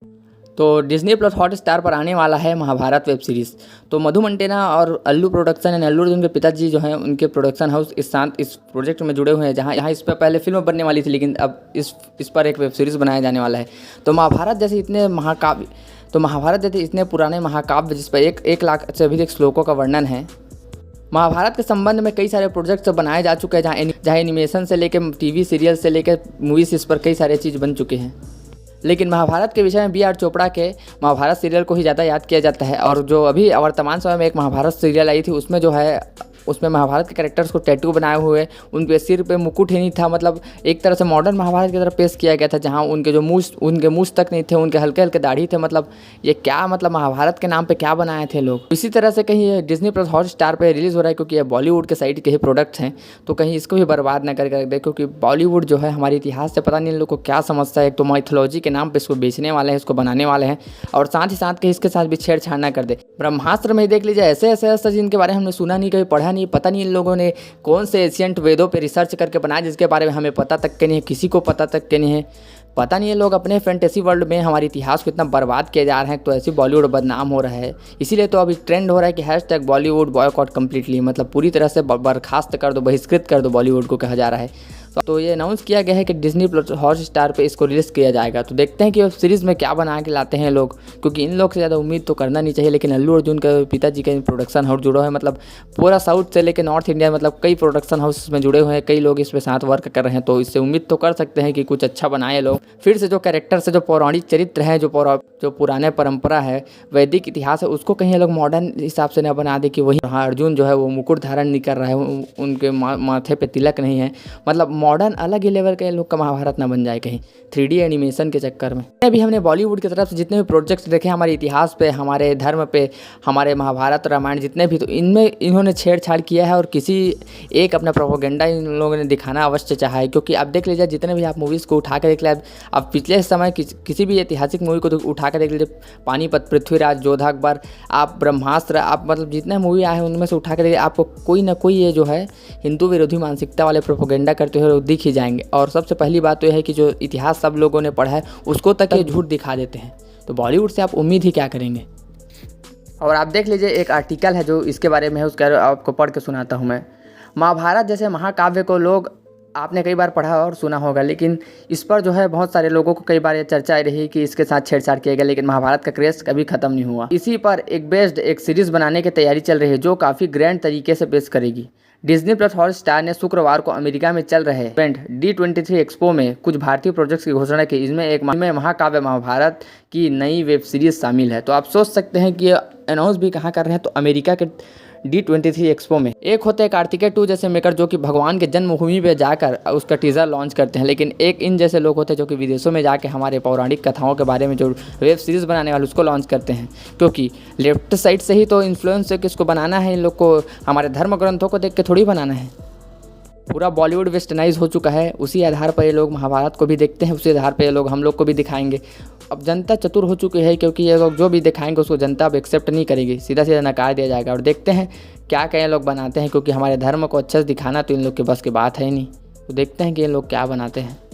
तो Disney plus Hotstar पर आने वाला है महाभारत वेब सीरीज़। तो मधु मंटेना और अल्लू प्रोडक्शन एंड अल्लू अर्जुन के पिताजी जो हैं उनके प्रोडक्शन हाउस इस प्रोजेक्ट में जुड़े हुए हैं, जहाँ यहाँ इस पर पहले फिल्म बनने वाली थी, लेकिन अब इस पर एक वेब सीरीज़ बनाया जाने वाला है। तो महाभारत जैसे इतने पुराने महाकाव्य जिस पर एक लाख से अधिक श्लोकों का वर्णन है। महाभारत के संबंध में कई सारे प्रोजेक्ट्स बनाए जा चुके हैं, जहाँ एनिमेशन से लेकर टीवी सीरियल से लेकर मूवीज, इस पर कई सारे चीज़ बन चुके हैं। लेकिन महाभारत के विषय में बी आर चोपड़ा के महाभारत सीरियल को ही ज़्यादा याद किया जाता है। और जो अभी वर्तमान समय में एक महाभारत सीरियल आई थी, उसमें महाभारत के कैरेक्टर्स को टैटू बनाए हुए, उनके सिर पे मुकुट ही नहीं था, मतलब एक तरह से मॉडर्न महाभारत की तरफ पेश किया गया था, जहाँ उनके मूछ तक नहीं थे, उनके हल्के हल्के दाढ़ी थे। मतलब ये क्या, मतलब महाभारत के नाम पे क्या बनाए थे लोग। इसी तरह से कहीं ये डिज्नी प्लस हॉटस्टार पे रिलीज़ हो रहा है, क्योंकि ये बॉलीवुड के साइड के ही प्रोडक्ट्स हैं, तो कहीं इसको भी बर्बाद न करके रख दे, क्योंकि बॉलीवुड जो है हमारे इतिहास से पता नहीं इन लोग को क्या समझता है। एक तो माइथोलॉजी के नाम पर इसको बेचने वाले हैं, इसको बनाने वाले हैं, और साथ ही साथ कहीं इसके साथ भी छेड़छाड़ ना कर दे। ब्रह्मास्त्र में देख लीजिए, ऐसे ऐसे जिनके बारे में हमने सुना नहीं, कभी पढ़ा नहीं, पता नहीं इन लोगों ने कौन से एशियंट वेदों पे रिसर्च करके बनाया, जिसके बारे में हमें पता तक के नहीं है, किसी को पता तक के नहीं है। पता नहीं है लोग अपने फैंटेसी वर्ल्ड में हमारे इतिहास को इतना बर्बाद किए जा रहे हैं, तो ऐसे बॉलीवुड बदनाम हो रहा है। इसीलिए तो अभी ट्रेंड हो रहा है कि हैशटैग बॉलीवुड बॉयकॉट कम्प्लीटली, मतलब पूरी तरह से बर्खास्त कर दो, बहिष्कृत कर दो बॉलीवुड को कहा जा रहा है। तो ये अनाउंस किया गया है कि डिज्नी प्लस हॉटस्टार पे इसको रिलीज़ किया जाएगा। तो देखते हैं कि वेब सीरीज़ में क्या बना के लाते हैं लोग, क्योंकि इन लोग से ज़्यादा उम्मीद तो करना नहीं चाहिए। लेकिन अल्लू अर्जुन के पिताजी के प्रोडक्शन हाउस जुड़ा है, मतलब पूरा साउथ से लेकर नॉर्थ इंडिया, मतलब कई प्रोडक्शन हाउस इसमें जुड़े हुए हैं, कई लोग इस पर साथ वर्क कर रहे हैं, तो इससे उम्मीद तो कर सकते हैं कि कुछ अच्छा बनाए लोग। फिर से जो कैरेक्टर से, जो पौराणिक चरित्र हैं, जो पुराने परंपरा है, वैदिक इतिहास है, उसको कहीं लोग मॉडर्न हिसाब से न बना दे कि वही अर्जुन जो है वो मुकुट धारण नहीं कर रहा है, उनके माथे पे तिलक नहीं है, मतलब मॉडर्न अलग ही लेवल के लोग का महाभारत ना बन जाए कहीं 3D एनिमेशन के चक्कर में। अभी हमने बॉलीवुड की तरफ से जितने भी प्रोजेक्ट्स देखे हमारे इतिहास पे, हमारे धर्म पे, हमारे महाभारत रामायण जितने भी, तो इनमें इन्होंने छेड़छाड़ किया है और किसी एक अपना प्रोपोगेंडा इन लोगों ने दिखाना अवश्य चाहा है। क्योंकि आप देख लीजिए, जितने भी आप मूवीज़ को उठा कर देख लीजिए, आप पिछले समय किसी भी ऐतिहासिक मूवी को उठा कर देख लीजिए, पानीपत, पृथ्वीराज, योद्धा अकबर, आप ब्रह्मास्त्र, आप मतलब जितने मूवी आए हैं उनमें से उठा कर देखिए, आपको कोई ना कोई ये जो है हिंदू विरोधी मानसिकता वाले प्रोपोगेंडा करते हुए दिख ही जाएंगे। और सबसे पहली बात तो यह है कि जो इतिहास सब लोगों ने पढ़ा है उसको तक ये झूठ दिखा देते हैं, तो बॉलीवुड से आप उम्मीद ही क्या करेंगे। और आप देख लीजिए, एक आर्टिकल है जो इसके बारे में है, उसका आपको पढ़ के सुनाता हूँ मैं। महाभारत जैसे महाकाव्य को लोग आपने कई बार पढ़ा और सुना होगा, लेकिन इस पर जो है बहुत सारे लोगों को कई बार ये चर्चा रही कि इसके साथ छेड़छाड़ किया गया, लेकिन महाभारत का क्रेज़ कभी खत्म नहीं हुआ। इसी पर एक सीरीज़ बनाने की तैयारी चल रही है, जो काफ़ी ग्रैंड तरीके से पेश करेगी। डिज्नी प्लस हॉटस्टार ने शुक्रवार को अमेरिका में चल रहे इवेंट D23 एक्सपो में कुछ भारतीय प्रोजेक्ट्स की घोषणा की। इसमें एक महाकाव्य महाभारत की नई वेब सीरीज शामिल है। तो आप सोच सकते हैं कि अनाउंस भी कहाँ कर रहे हैं, तो अमेरिका के D23 एक्सपो में। एक होते हैं कार्तिकेय 2 जैसे मेकर, जो कि भगवान के जन्मभूमि पे जाकर उसका टीज़र लॉन्च करते हैं, लेकिन एक इन जैसे लोग होते हैं जो कि विदेशों में जाके हमारे पौराणिक कथाओं के बारे में जो वेब सीरीज़ बनाने वाले उसको लॉन्च करते हैं। क्योंकि लेफ्ट साइड से ही तो इन्फ्लुएंस है, किसको बनाना है, इन लोग को हमारे धर्म ग्रंथों को देख के थोड़ी बनाना है। पूरा बॉलीवुड वेस्टर्नाइज हो चुका है, उसी आधार पर ये लोग महाभारत को भी देखते हैं, उसी आधार पर ये लोग हम लोग को भी दिखाएंगे। अब जनता चतुर हो चुकी है, क्योंकि ये लोग जो भी दिखाएंगे उसको जनता अब एक्सेप्ट नहीं करेगी, सीधा सीधा नकार दिया जाएगा। और देखते हैं क्या क्या लोग बनाते हैं, क्योंकि हमारे धर्म को अच्छे से दिखाना तो इन लोग के बस की बात है ही नहीं। तो देखते हैं कि ये लोग क्या बनाते हैं।